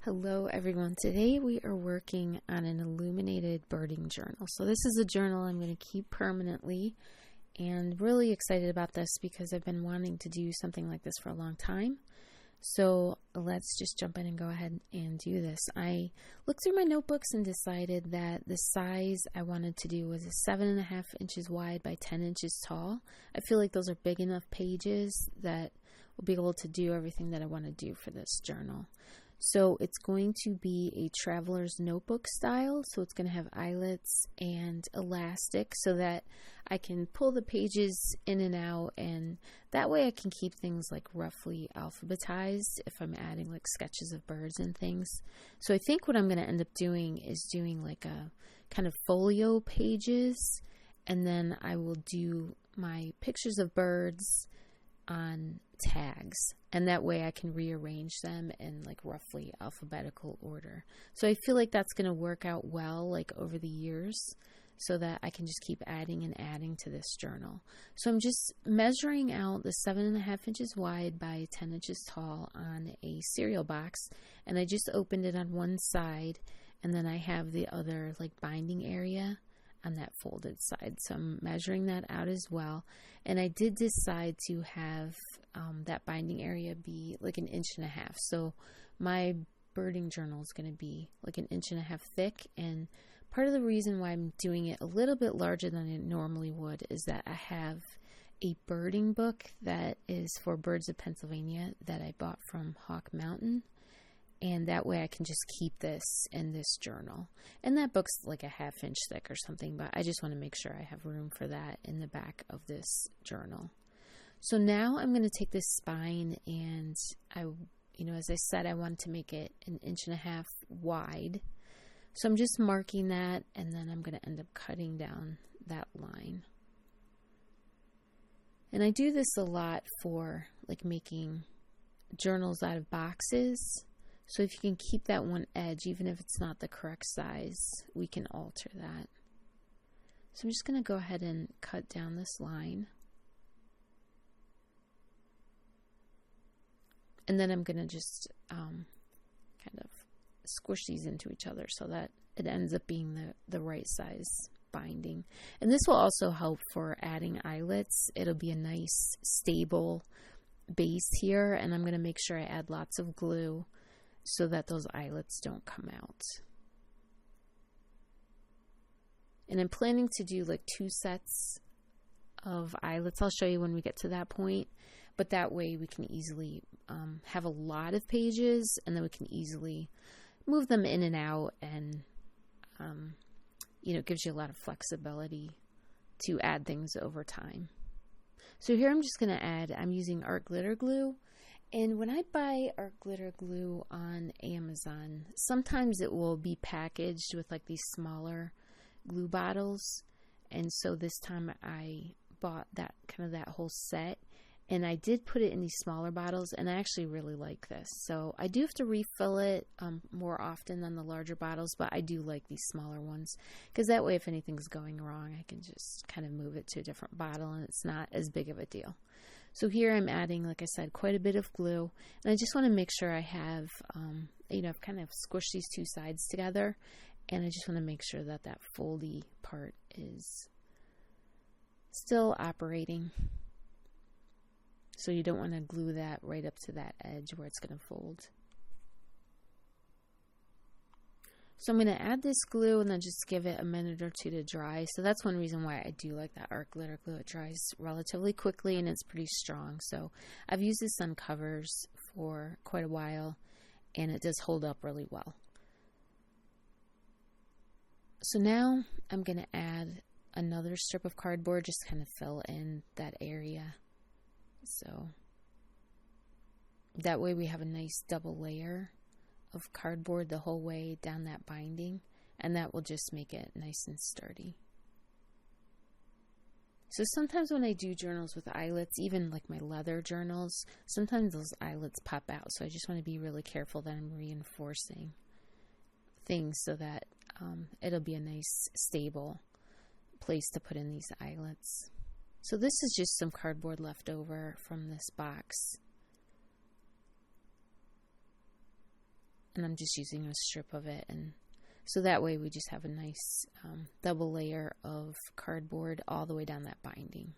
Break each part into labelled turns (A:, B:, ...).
A: Hello everyone. Today we are working on an illuminated birding journal. So this is a journal I'm going to keep permanently, and really excited about this because I've been wanting to do something like this for a long time. So let's just jump in and go ahead and do this. I looked through my notebooks and decided that the size I wanted to do was 7.5 inches wide by 10 inches tall. I feel like those are big enough pages that will be able to do everything that I want to do for this journal. So it's going to be a traveler's notebook style. So it's going to have eyelets and elastic so that I can pull the pages in and out, and that way I can keep things like roughly alphabetized if I'm adding like sketches of birds and things. So I think what I'm going to end up doing is doing like a kind of folio pages, and then I will do my pictures of birds on tags, and that way I can rearrange them in like roughly alphabetical order. So I feel like that's going to work out well like over the years, so that I can just keep adding and adding to this journal. So I'm just measuring out the 7.5 inches wide by 10 inches tall on a cereal box, and I just opened it on one side, and then I have the other like binding area on that folded side. So I'm measuring that out as well. And I did decide to have that binding area be like 1.5 inches. So my birding journal is going to be like 1.5 inches thick. And part of the reason why I'm doing it a little bit larger than I normally would is that I have a birding book that is for birds of Pennsylvania that I bought from Hawk Mountain. And that way I can just keep this in this journal. And that book's like 1/2 inch thick or something, but I just want to make sure I have room for that in the back of this journal. So now I'm going to take this spine, and as I said, I wanted to make it 1.5 inches wide. So I'm just marking that, and then I'm going to end up cutting down that line. And I do this a lot for like making journals out of boxes. So if you can keep that one edge, even if it's not the correct size, we can alter that. So I'm just going to go ahead and cut down this line. And then I'm going to just kind of squish these into each other so that it ends up being the right size binding. And this will also help for adding eyelets. It'll be a nice stable base here, and I'm going to make sure I add lots of glue so that those eyelets don't come out. And I'm planning to do like 2 sets of eyelets. I'll show you when we get to that point, but that way we can easily have a lot of pages, and then we can easily move them in and out, and it gives you a lot of flexibility to add things over time. So here I'm just going to add, I'm using art glitter glue. And when I buy art glitter glue on Amazon, sometimes it will be packaged with like these smaller glue bottles. And so this time I bought that whole set, and I did put it in these smaller bottles, and I actually really like this. So I do have to refill it more often than the larger bottles, but I do like these smaller ones because that way if anything's going wrong, I can just kind of move it to a different bottle and it's not as big of a deal. So here I'm adding, like I said, quite a bit of glue, and I just want to make sure I have, I've kind of squished these 2 sides together, and I just want to make sure that that foldy part is still operating. So you don't want to glue that right up to that edge where it's going to fold. So I'm going to add this glue and then just give it a minute or 2 to dry. So that's one reason why I do like that art glitter glue. It dries relatively quickly and it's pretty strong. So I've used this on covers for quite a while, and it does hold up really well. So now I'm going to add another strip of cardboard, just kind of fill in that area. So that way we have a nice double layer of cardboard the whole way down that binding, and that will just make it nice and sturdy. So sometimes when I do journals with eyelets, even like my leather journals, sometimes those eyelets pop out. So I just want to be really careful that I'm reinforcing things so that it'll be a nice stable place to put in these eyelets. So this is just some cardboard left over from this box. and I'm just using a strip of it, and so that way we just have a nice double layer of cardboard all the way down that binding.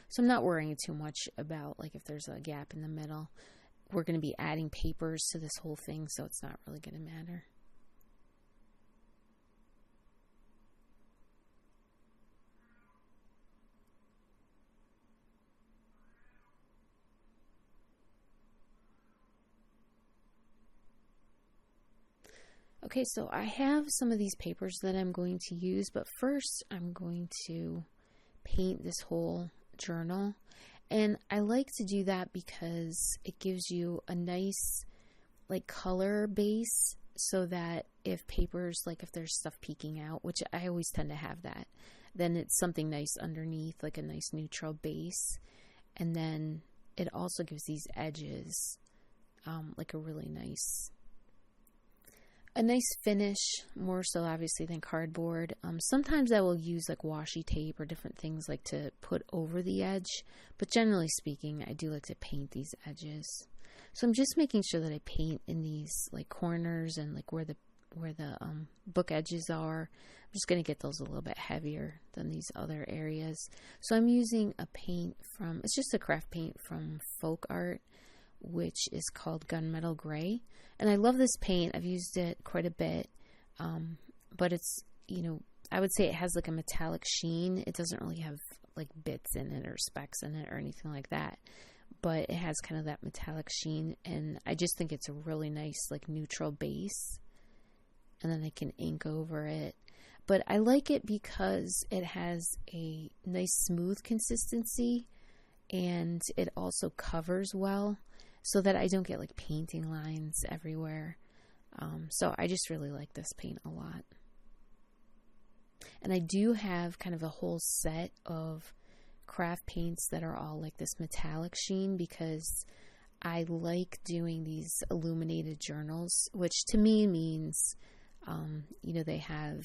A: So I'm not worrying too much about like if there's a gap in the middle. We're going to be adding papers to this whole thing, so it's not really going to matter. Okay, so I have some of these papers that I'm going to use, but first I'm going to paint this whole journal. And I like to do that because it gives you a nice like color base, so that if papers, like if there's stuff peeking out, which I always tend to have that, then it's something nice underneath, like a nice neutral base. And then it also gives these edges like a really nice finish, more so obviously than cardboard. Sometimes I will use like washi tape or different things like to put over the edge, but generally speaking, I do like to paint these edges. So I'm just making sure that I paint in these like corners and like where the book edges are. I'm just going to get those a little bit heavier than these other areas. So I'm using a paint from, it's just a craft paint from Folk Art, which is called Gunmetal Gray. And I love this paint. I've used it quite a bit, but it's, you know, I would say it has like a metallic sheen. It doesn't really have like bits in it or specks in it or anything like that, but it has kind of that metallic sheen, and I just think it's a really nice like neutral base. And then I can ink over it. But I like it because it has a nice smooth consistency, and it also covers well, so that I don't get like painting lines everywhere. So I just really like this paint a lot. And I do have kind of a whole set of craft paints that are all like this metallic sheen, because I like doing these illuminated journals, which to me means, you know, they have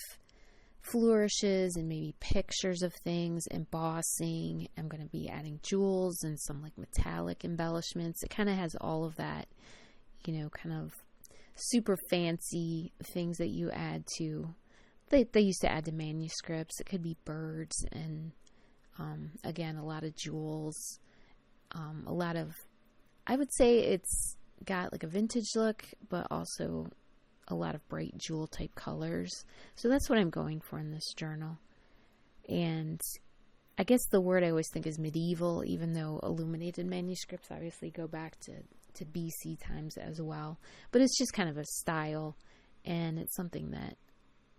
A: flourishes and maybe pictures of things, embossing. I'm going to be adding jewels and some like metallic embellishments. It kind of has all of that, you know, kind of super fancy things that you add to, they used to add to manuscripts. It could be birds and, again, a lot of jewels, a lot of, I would say it's got like a vintage look, but also a lot of bright jewel type colors. So that's what I'm going for in this journal. And I guess the word I always think is medieval, even though illuminated manuscripts obviously go back to BC times as well. But it's just kind of a style, and it's something that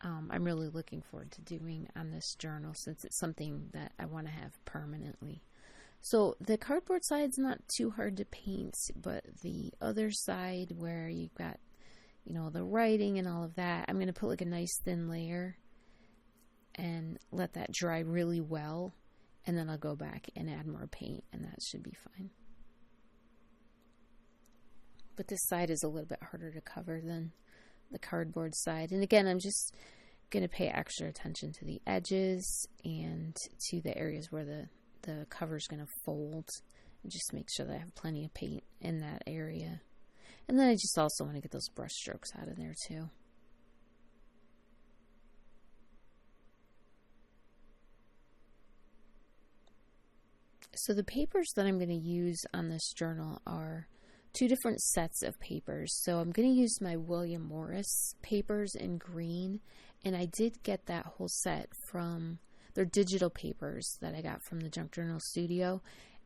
A: I'm really looking forward to doing on this journal, since it's something that I want to have permanently. So the cardboard side's not too hard to paint, but the other side where you've got, you know, the writing and all of that, I'm going to put like a nice thin layer and let that dry really well, and then I'll go back and add more paint, and that should be fine. But this side is a little bit harder to cover than the cardboard side. And again, I'm just going to pay extra attention to the edges and to the areas where the cover is going to fold, and just make sure that I have plenty of paint in that area. And then I just also want to get those brush strokes out of there too. So the papers that I'm going to use on this journal are two different sets of papers. So I'm going to use my William Morris papers in green, and I did get that whole set from their digital papers that I got from TheJunkJournalStudio.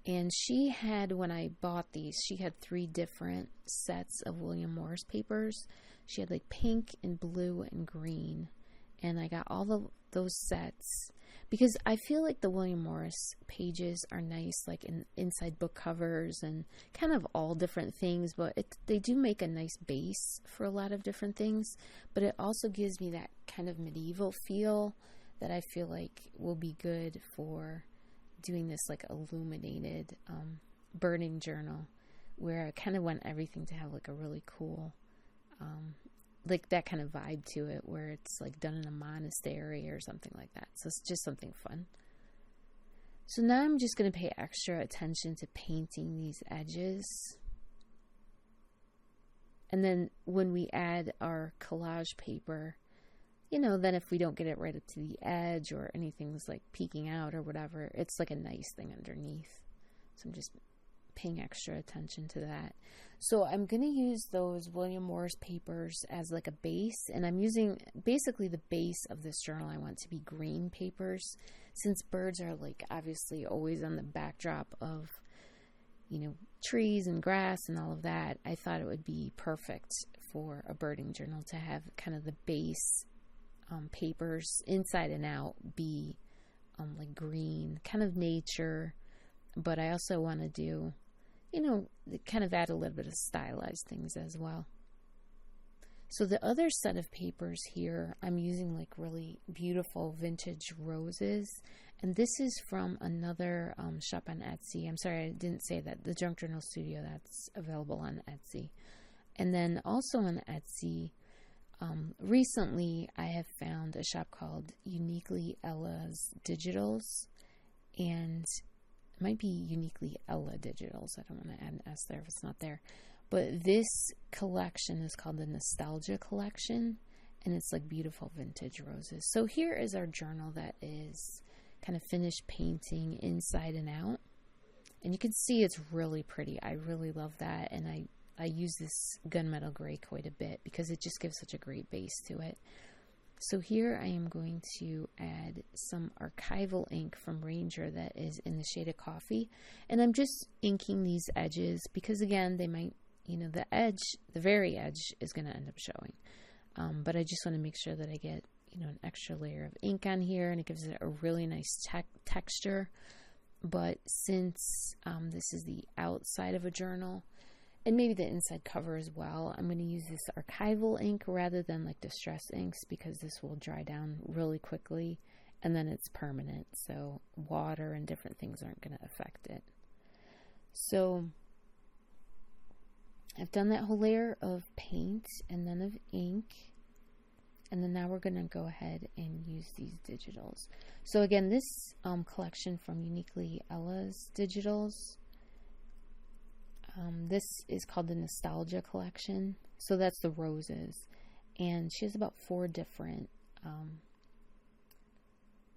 A: And she had, when I bought these, she had 3 different sets of William Morris papers. She had like pink and blue and green. And I got all of those sets because I feel like the William Morris pages are nice, like in inside book covers and kind of all different things. But they do make a nice base for a lot of different things. But it also gives me that kind of medieval feel that I feel like will be good for doing this like illuminated burning journal, where I kind of want everything to have like a really cool like that kind of vibe to it, where it's like done in a monastery or something like that. So it's just something fun. So now I'm just going to pay extra attention to painting these edges, And then when we add our collage paper, you know, then if we don't get it right up to the edge or anything's like peeking out or whatever, it's like a nice thing underneath. So I'm just paying extra attention to that. So I'm going to use those William Morris papers as like a base, and I'm using basically the base of this journal. I want to be green papers, since birds are like obviously always on the backdrop of, you know, trees and grass and all of that. I thought it would be perfect for a birding journal to have kind of the base papers inside and out be like green, kind of nature, but I also want to do, you know, kind of add a little bit of stylized things as well. So the other set of papers here, I'm using like really beautiful vintage roses, and this is from another shop on Etsy. I'm sorry I didn't say that. The Junk Journal Studio, that's available on Etsy. And then also on Etsy, recently I have found a shop called UniquelyEllaDigitals, and it might be UniquelyEllaDigitals. I don't want to add an S there if it's not there. But this collection is called the Nostalgia Collection, and it's like beautiful vintage roses. So here is our journal that is kind of finished painting inside and out. And you can see it's really pretty. I really love that, and I use this gunmetal gray quite a bit because it just gives such a great base to it. So here I am going to add some archival ink from Ranger that is in the shade of coffee. And I'm just inking these edges because, again, they might, you know, the edge, the very edge is going to end up showing. But I just want to make sure that I get, you know, an extra layer of ink on here, and it gives it a really nice texture. But since this is the outside of a journal, and maybe the inside cover as well, I'm going to use this archival ink rather than like distress inks, because this will dry down really quickly and then it's permanent. So water and different things aren't going to affect it. So I've done that whole layer of paint and then of ink. And then now we're going to go ahead and use these digitals. So again, this collection from UniquelyEllaDigitals, this is called the Nostalgia Collection. So that's the roses. And she has about 4 different,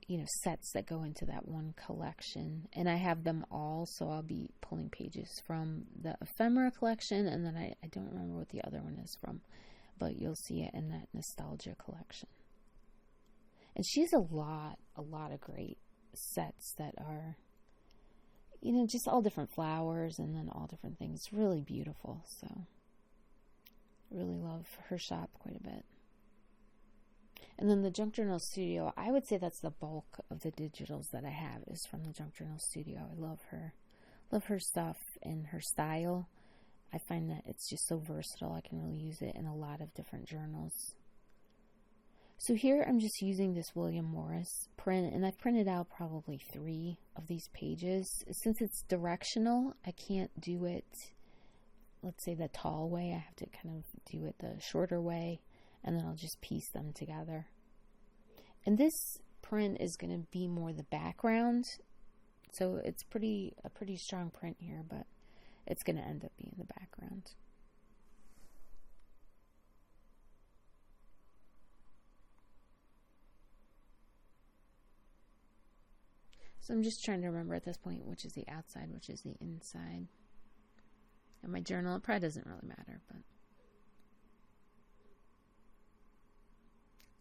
A: you know, sets that go into that one collection. And I have them all, so I'll be pulling pages from the Ephemera collection, and then I don't remember what the other one is from, but you'll see it in that Nostalgia Collection. And she has a lot of great sets that are, you know, just all different flowers and then all different things. It's really beautiful. So really love her shop quite a bit. And then the Junk Journal Studio, I would say that's the bulk of the digitals that I have is from the Junk Journal Studio. I love her stuff and her style. I find that it's just so versatile. I can really use it in a lot of different journals. So here I'm just using this William Morris print, and I've printed out probably 3 of these pages. Since it's directional, I can't do it, let's say, the tall way. I have to kind of do it the shorter way, and then I'll just piece them together. And this print is going to be more the background, so it's a pretty strong print here, but it's going to end up being the background. So I'm just trying to remember at this point which is the outside, which is the inside. And my journal, it probably doesn't really matter, but.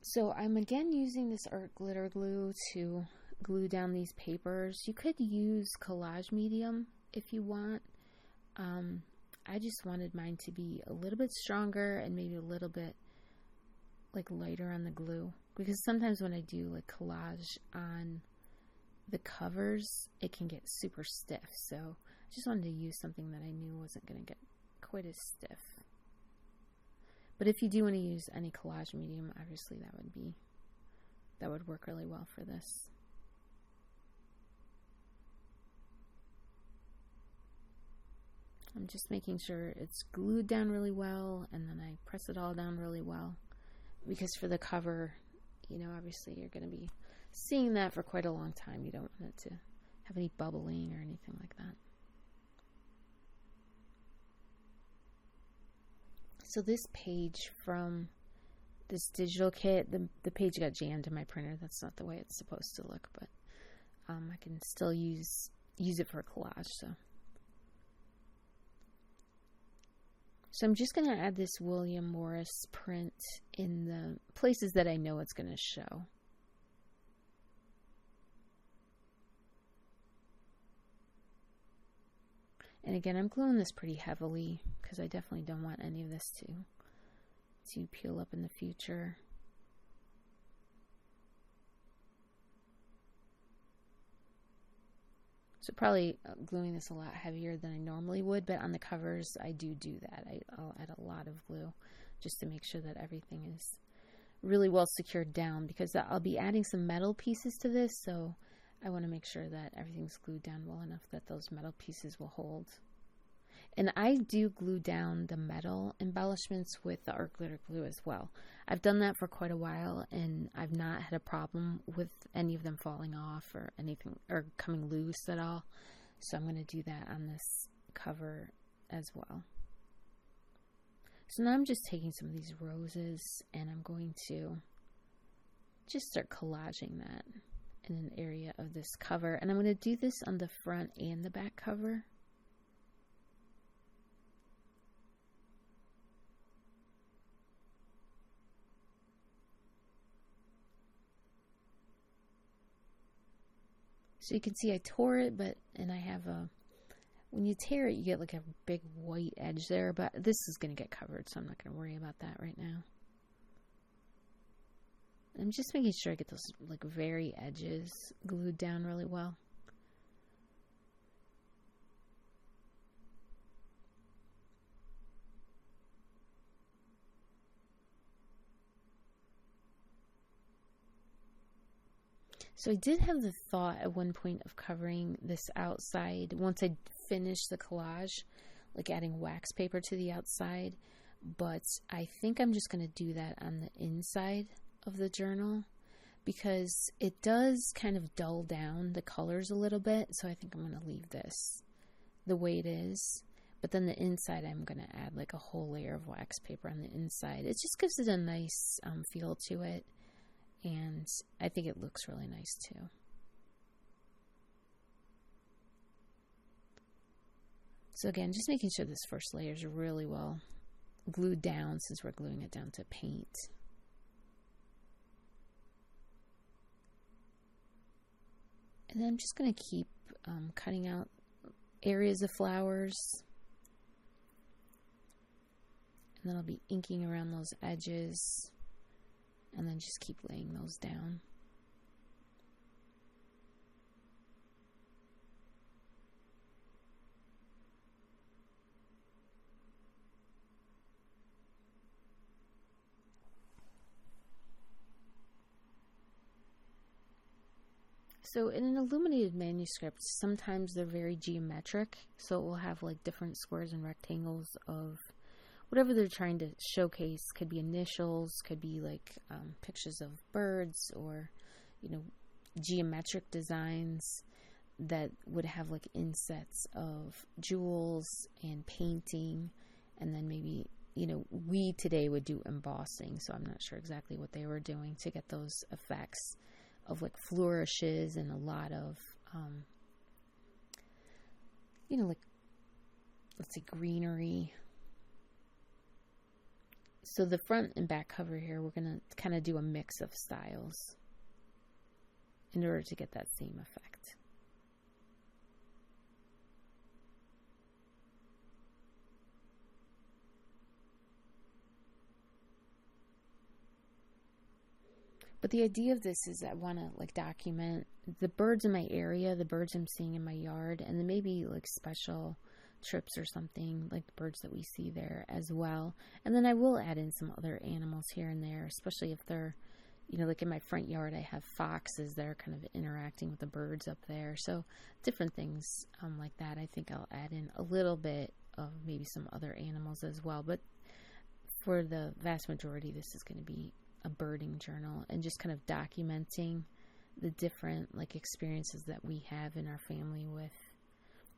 A: So I'm again using this art glitter glue to glue down these papers. You could use collage medium if you want. I just wanted mine to be a little bit stronger and maybe a little bit like lighter on the glue, because sometimes when I do like collage on the covers, it can get super stiff. So I just wanted to use something that I knew wasn't going to get quite as stiff. But if you do want to use any collage medium, obviously that would work really well for this. I'm just making sure it's glued down really well, and then I press it all down really well, because for the cover, you know, obviously you're going to be seeing that for quite a long time. You don't want it to have any bubbling or anything like that. So this page from this digital kit, the page got jammed in my printer. That's not the way it's supposed to look, but I can still use it for a collage. So I'm just going to add this William Morris print in the places that I know it's going to show. And again, I'm gluing this pretty heavily because I definitely don't want any of this to peel up in the future. So probably gluing this a lot heavier than I normally would, but on the covers I do that. I'll add a lot of glue just to make sure that everything is really well secured down, because I'll be adding some metal pieces to this, so I want to make sure that everything's glued down well enough that those metal pieces will hold. And I do glue down the metal embellishments with the art glitter glue as well. I've done that for quite a while, and I've not had a problem with any of them falling off or anything, or coming loose at all. So I'm going to do that on this cover as well. So now I'm just taking some of these roses, and I'm going to just start collaging that in an area of this cover. And I'm going to do this on the front and the back cover. So you can see I tore it, and I have when you tear it, you get like a big white edge there, but this is going to get covered, so I'm not going to worry about that right now. I'm just making sure I get those like very edges glued down really well. So I did have the thought at one point of covering this outside once I finish the collage, like adding wax paper to the outside, but I think I'm just going to do that on the inside of the journal because it does kind of dull down the colors a little bit, so I think I'm going to leave this the way it is. But then the inside, I'm going to add like a whole layer of wax paper on the inside. It just gives it a nice feel to it. And I think it looks really nice too. So again, just making sure this first layer is really well glued down since we're gluing it down to paint. And then I'm just going to keep cutting out areas of flowers. And then I'll be inking around those edges. And then just keep laying those down. So in an illuminated manuscript, sometimes they're very geometric. So it will have like different squares and rectangles of whatever they're trying to showcase. Could be initials, could be like pictures of birds, or geometric designs that would have like insets of jewels and painting, and then maybe we today would do embossing. So I'm not sure exactly what they were doing to get those effects of like flourishes and a lot of like, let's say, greenery. So the front and back cover here, we're going to kind of do a mix of styles in order to get that same effect. But the idea of this is I want to like document the birds in my area, the birds I'm seeing in my yard, and then maybe like special trips or something, like the birds that we see there as well. And then I will add in some other animals here and there, especially if they're, like in my front yard, I have foxes that are kind of interacting with the birds up there. So different things like that. I think I'll add in a little bit of maybe some other animals as well. But for the vast majority, this is going to be a birding journal and just kind of documenting the different like experiences that we have in our family with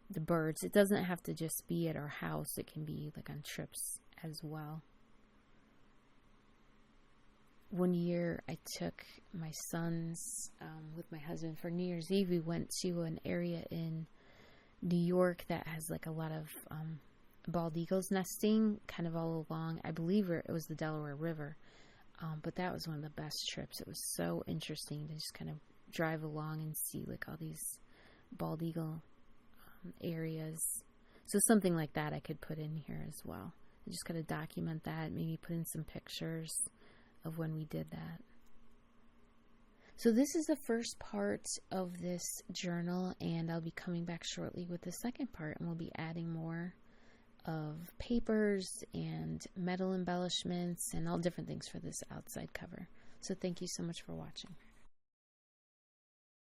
A: the birds. It doesn't have to just be at our house. It can be like on trips as well. one year I took my sons with my husband for New Year's Eve. We went to an area in New York that has like a lot of bald eagles nesting kind of all along. I believe it was the Delaware River. But that was one of the best trips. It was so interesting to just kind of drive along and see like all these bald eagle areas. So something like that I could put in here as well. I just gotta document that, maybe put in some pictures of when we did that. So this is the first part of this journal, and I'll be coming back shortly with the second part, and we'll be adding more of papers and metal embellishments and all different things for this outside cover. So thank you so much for watching.